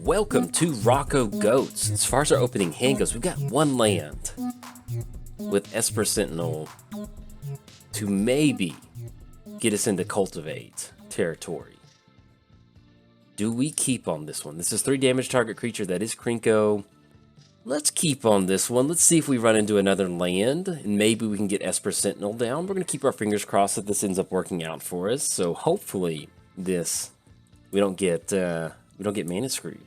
Welcome to Rocco Goats. As far as our opening hand goes, we've got one land with Esper Sentinel to maybe get us into Cultivate territory. Do we keep on this one? This is 3 damage target creature. That is Krenko. Let's keep on this one. Let's see if we run into another land and maybe we can get Esper Sentinel down. We're going to keep our fingers crossed that this ends up working out for us. So hopefully we don't get mana screwed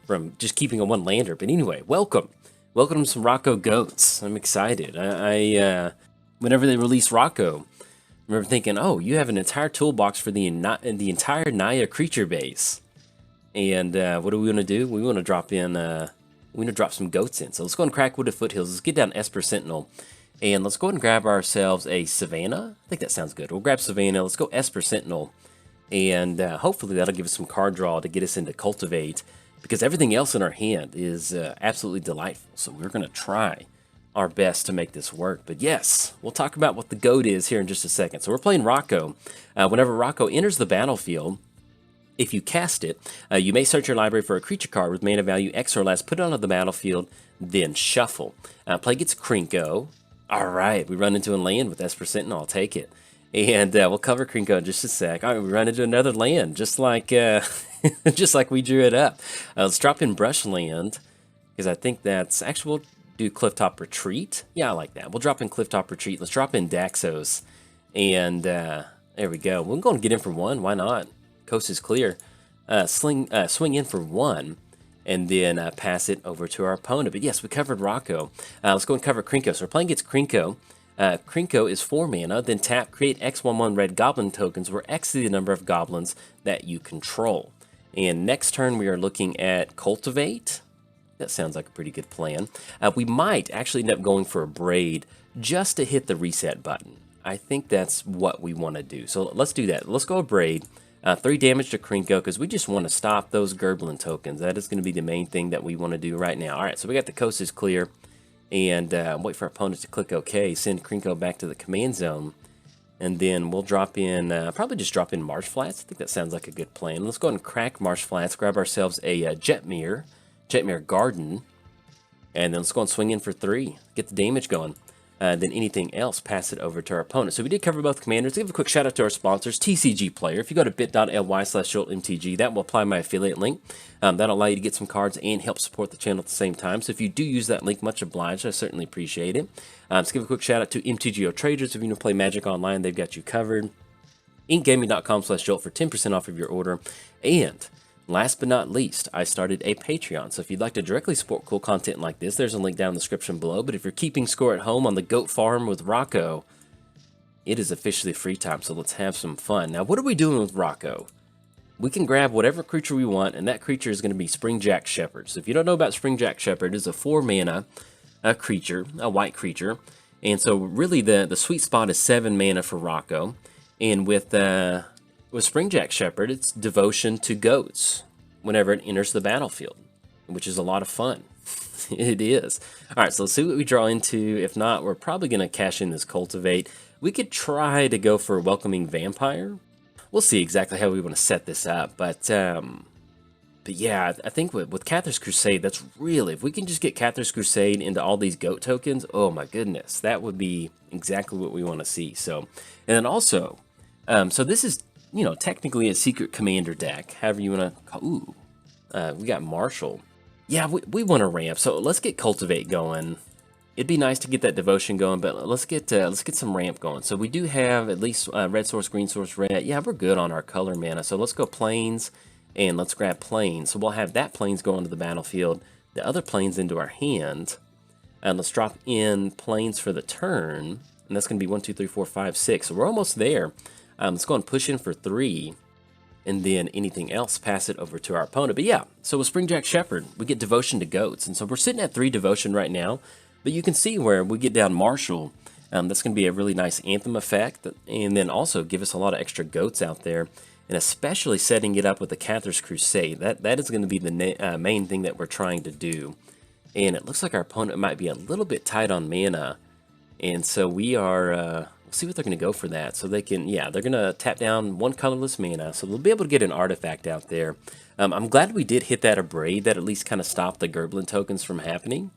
from just keeping on one lander. But anyway, welcome to some Rocco Goats. I'm excited. I whenever they released Rocco, I remember thinking, oh, you have an entire toolbox for the entire Naya creature base. And what do we want to do? We want to drop in. We want to drop some goats in. So let's go and crack Wooded Foothills. Let's get down Esper Sentinel. And let's go ahead and grab ourselves a Savannah. I think that sounds good. We'll grab Savannah. Let's go Esper Sentinel. And hopefully that'll give us some card draw to get us into Cultivate. Because everything else in our hand is absolutely delightful. So we're going to try our best to make this work. But yes, we'll talk about what the goat is here in just a second. So we're playing Rocco. Whenever Rocco enters the battlefield, if you cast it, you may search your library for a creature card with mana value X or less, put it onto the battlefield, then shuffle. Play gets Krenko. All right, we run into a land with Esper Sentinel. I'll take it. And we'll cover Krenko in just a sec. All right, we run into another land, just like just like we drew it up. Let's drop in Brushland, because I think that's... Actually, we'll do Clifftop Retreat. Yeah, I like that. We'll drop in Clifftop Retreat. Let's drop in Daxos. And there we go. We're going to get in for 1. Why not? Coast is clear. Swing in for 1, and then pass it over to our opponent. But yes, we covered Rocco. Let's go and cover Krenko. So we're playing against Krenko. Krenko is 4 mana, then tap, create X11 red goblin tokens, where X is the number of goblins that you control. And next turn we are looking at Cultivate. That sounds like a pretty good plan. We might actually end up going for a Braid just to hit the reset button. I think that's what we want to do. So let's do that. Let's go a Braid. 3 damage to Krenko, because we just want to stop those Gerblin tokens. That is going to be the main thing that we want to do right now. All right, so we got the coast is clear. And wait for our opponent to click OK. Send Krenko back to the command zone. And then we'll drop in, probably just drop in Marsh Flats. I think that sounds like a good plan. Let's go ahead and crack Marsh Flats. Grab ourselves a Jetmir Garden. And then let's go and swing in for 3. Get the damage going. Then anything else, pass it over to our opponent. So we did cover both commanders. Give a quick shout out to our sponsors, TCG Player. If you go to bit.ly/JoltMTG, that will apply my affiliate link. That'll allow you to get some cards and help support the channel at the same time. So if you do use that link, much obliged. I certainly appreciate it. Let's give a quick shout out to MTGOTraders. If you want to play Magic Online, they've got you covered. inkgaming.com/Jolt for 10% off of your order. And last but not least, I started a Patreon. So if you'd like to directly support cool content like this, there's a link down in the description below. But if you're keeping score at home on the Goat Farm with Rocco, it is officially free time, so let's have some fun. Now, what are we doing with Rocco? We can grab whatever creature we want, and that creature is going to be Springjack Shepherd. So if you don't know about Springjack Shepherd, it's a 4 mana creature, a white creature. And so really the sweet spot is 7 mana for Rocco. And with Springjack Shepherd, it's devotion to goats whenever it enters the battlefield, which is a lot of fun. It is. All right, so let's see what we draw into. If not, we're probably going to cash in this Cultivate. We could try to go for a Welcoming Vampire. We'll see exactly how we want to set this up. But yeah, I think with Cather's Crusade, that's really, if we can just get Cather's Crusade into all these goat tokens, oh my goodness, that would be exactly what we want to see. So, and then also, so this is, you know, technically a secret commander deck, however you want to call. Ooh, we got Marshall. Yeah, we want to ramp, so let's get Cultivate going. It'd be nice to get that devotion going, but let's get some ramp going. So we do have at least red source, green source, red. Yeah, we're good on our color mana. So let's go plains, and let's grab plains. So we'll have that plains go into the battlefield, the other plains into our hand, and let's drop in plains for the turn, and that's going to be 1, 2, 3, 4, 5, 6. So we're almost there. Let's go and push in for 3. And then anything else, pass it over to our opponent. But yeah, so with Springjack Shepherd, we get devotion to goats. And so we're sitting at 3 devotion right now. But you can see where we get down Marshall. That's going to be a really nice anthem effect. And then also give us a lot of extra goats out there. And especially setting it up with the Cather's Crusade. That is going to be the main thing that we're trying to do. And it looks like our opponent might be a little bit tight on mana. And so we're we'll see what they're going to go for that. So they can, yeah, they're going to tap down 1 colorless mana, so they'll be able to get an artifact out there. I'm glad we did hit that Abrade. That at least kind of stopped the Gerblin tokens from happening,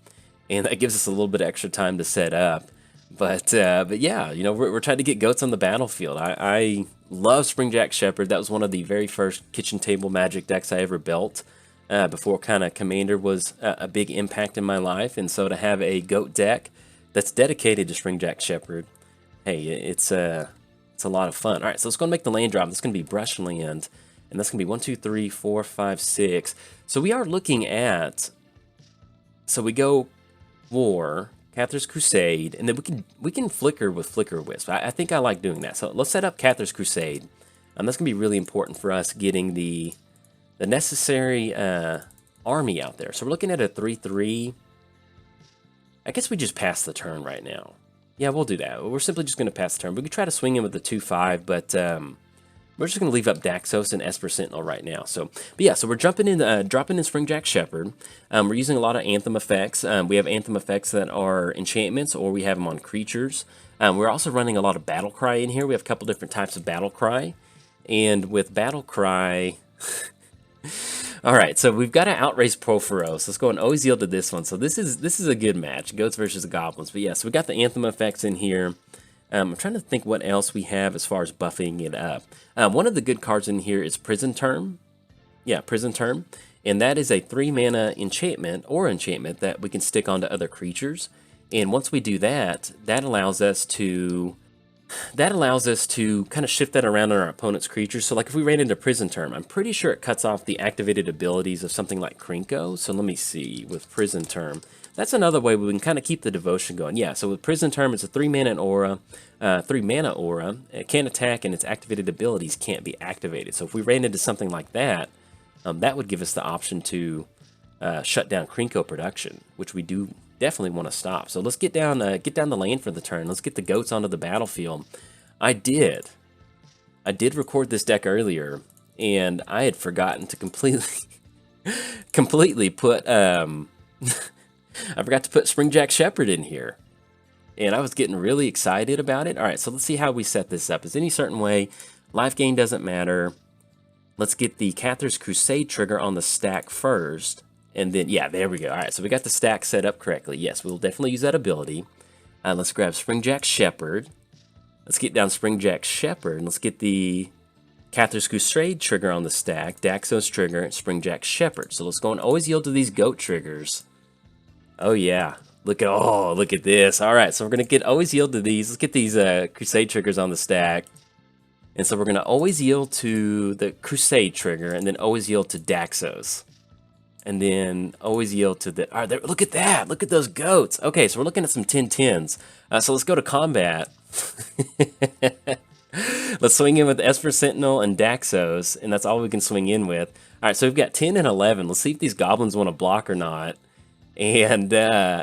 and that gives us a little bit of extra time to set up. But yeah, you know, we're trying to get goats on the battlefield. I love Springjack Shepherd. That was one of the very first kitchen table Magic decks I ever built before kind of Commander was a big impact in my life. And so to have a goat deck that's dedicated to Springjack Shepherd, hey, it's a lot of fun. All right, so let's go and make the land drop. This is going to be Brushland, and that's going to be 1, 2, 3, 4, 5, 6. So we are looking at, so we go War, Cather's Crusade, and then we can flicker with Flicker Wisp. I think I like doing that. So let's set up Cather's Crusade. That's going to be really important for us getting the necessary army out there. So we're looking at a 3/3. I guess we just pass the turn right now. Yeah, we'll do that. We're simply just going to pass the turn. We could try to swing in with the 2/5, but we're just going to leave up Daxos and Esper Sentinel right now. So, but yeah, so we're jumping in, dropping in Springjack Shepherd. We're using a lot of Anthem effects. We have Anthem effects that are enchantments, or we have them on creatures. We're also running a lot of Battle Cry in here. We have a couple different types of Battle Cry. And with Battle Cry... all right, so we've got to outrace Porphyros. Let's go and always yield to this one. So this is a good match, goats versus goblins. But yeah, so we got the Anthem effects in here. I'm trying to think what else we have as far as buffing it up. One of the good cards in here is Prison Term. Yeah, Prison Term. And that is a 3-mana enchantment that we can stick onto other creatures. And once we do that, that allows us to kind of shift that around on our opponent's creatures. So like if we ran into Prison Term, I'm pretty sure it cuts off the activated abilities of something like Krenko. So let me see, with Prison Term. That's another way we can kind of keep the devotion going. Yeah, so with Prison Term, it's a 3-mana aura. 3-mana aura. It can't attack, and its activated abilities can't be activated. So if we ran into something like that, that would give us the option to shut down Krenko production, which we do definitely want to stop. So let's get down the lane for the turn. Let's get the goats onto the battlefield. I did record this deck earlier, and I had forgotten to completely put I forgot to put Springjack Shepherd in here, and I was getting really excited about it. All right, so let's see how we set this up. Is any certain way? Life gain doesn't matter. Let's get the Cather's Crusade trigger on the stack first, and then, yeah, there we go. All right, so we got the stack set up correctly. Yes, we'll definitely use that ability. Let's grab Springjack Shepherd. Let's get down Springjack Shepherd, and let's get the Cather's Crusade trigger on the stack, Daxos trigger, Springjack Shepherd. So let's go and always yield to these goat triggers. Oh yeah, look at this. All right, so we're gonna always yield to these. Let's get these Crusade triggers on the stack, and so we're gonna always yield to the Crusade trigger, and then always yield to Daxos, and then always yield to the. All right, there, look at that. Look at those goats. Okay, so we're looking at some 10/10s. So let's go to combat. Let's swing in with Esper Sentinel and Daxos, and that's all we can swing in with. All right, so we've got 10 and 11. Let's see if these goblins want to block or not. And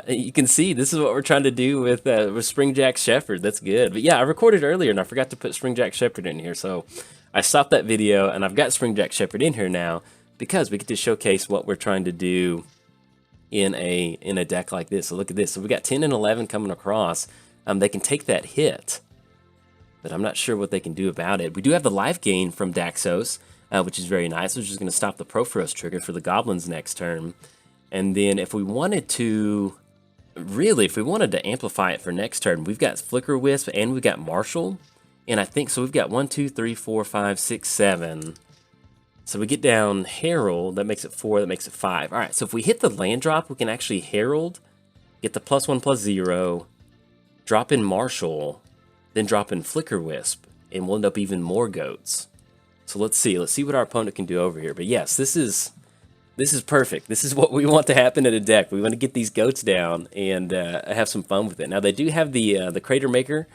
you can see this is what we're trying to do with Springjack Shepherd. That's good. But yeah, I recorded earlier and I forgot to put Springjack Shepherd in here. So I stopped that video and I've got Springjack Shepherd in here now because we get to showcase what we're trying to do in a deck like this. So look at this. So we got 10 and 11 coming across. They can take that hit, but I'm not sure what they can do about it. We do have the life gain from Daxos, which is very nice, which is going to stop the Porphyros trigger for the goblins next turn. And then if we wanted to, really, if we wanted to amplify it for next turn, we've got Flicker Wisp and we've got Marshall. And I think, so we've got 1, 2, 3, 4, 5, 6, 7. So we get down Herald, that makes it 4, that makes it 5. All right, so if we hit the land drop, we can actually Herald, get the +1/+0, drop in Marshall, then drop in Flicker Wisp, and we'll end up even more goats. So let's see what our opponent can do over here. But yes, this is perfect. This is what we want to happen in a deck. We want to get these goats down and have some fun with it. Now they do have the Crater Maker,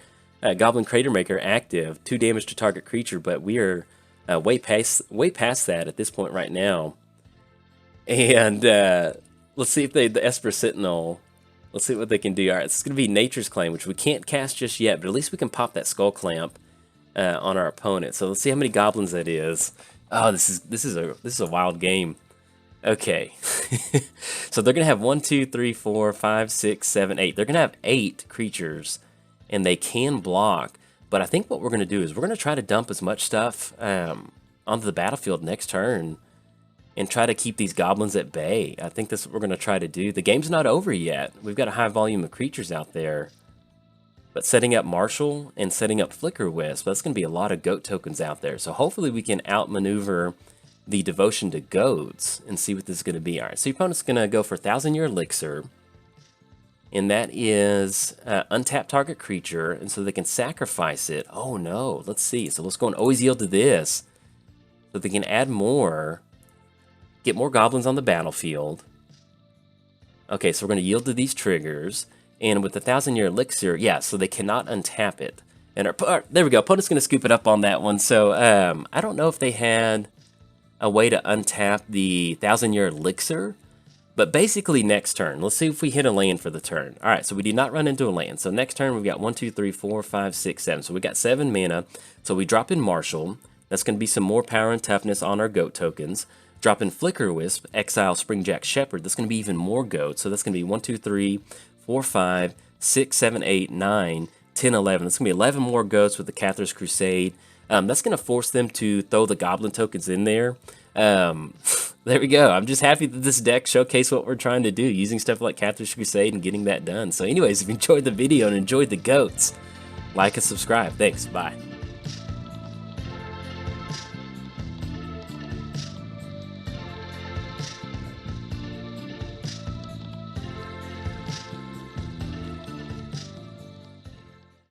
Goblin Crater Maker active, 2 damage to target creature, but we are way past that at this point right now. And let's see if the Esper Sentinel. Let's see what they can do. All right, it's going to be Nature's Claim, which we can't cast just yet, but at least we can pop that Skull Clamp on our opponent. So let's see how many goblins that is. Oh, this is a wild game. Okay, so they're gonna have 1, 2, 3, 4, 5, 6, 7, 8. They're gonna have 8 creatures, and they can block. But I think what we're going to do is we're going to try to dump as much stuff onto the battlefield next turn and try to keep these goblins at bay. I think that's what we're going to try to do. The game's not over yet. We've got a high volume of creatures out there. But setting up Marshall and setting up Flicker Wisp, that's going to be a lot of goat tokens out there. So hopefully we can outmaneuver the devotion to goats and see what this is going to be. All right, so your opponent's going to go for 1,000-year elixir. And that is untap target creature, and so they can sacrifice it. Oh no, let's see. So let's go and always yield to this. So they can add more, get more goblins on the battlefield. Okay, so we're going to yield to these triggers. And with the 1,000-year elixir, yeah, so they cannot untap it. And there we go. Opponent's going to scoop it up on that one. So I don't know if they had a way to untap the 1,000-year elixir. But basically next turn, let's see if we hit a land for the turn. All right, so we did not run into a land. So next turn we've got 1, 2, 3, 4, 5, 6, 7. So we got 7 mana. So we drop in Marshall. That's going to be some more power and toughness on our goat tokens. Drop in Flicker Wisp, exile Springjack Shepherd. That's going to be even more goats. So that's going to be 1, 2, 3, 4, 5, 6, 7, 8, 9, 10, 11. That's going to be 11 more goats with the Cather's Crusade. That's going to force them to throw the goblin tokens in there. There we go. I'm just happy that this deck showcased what we're trying to do, using stuff like Cather's Crusade and getting that done. So anyways, if you enjoyed the video and enjoyed the goats, like and subscribe. Thanks. Bye.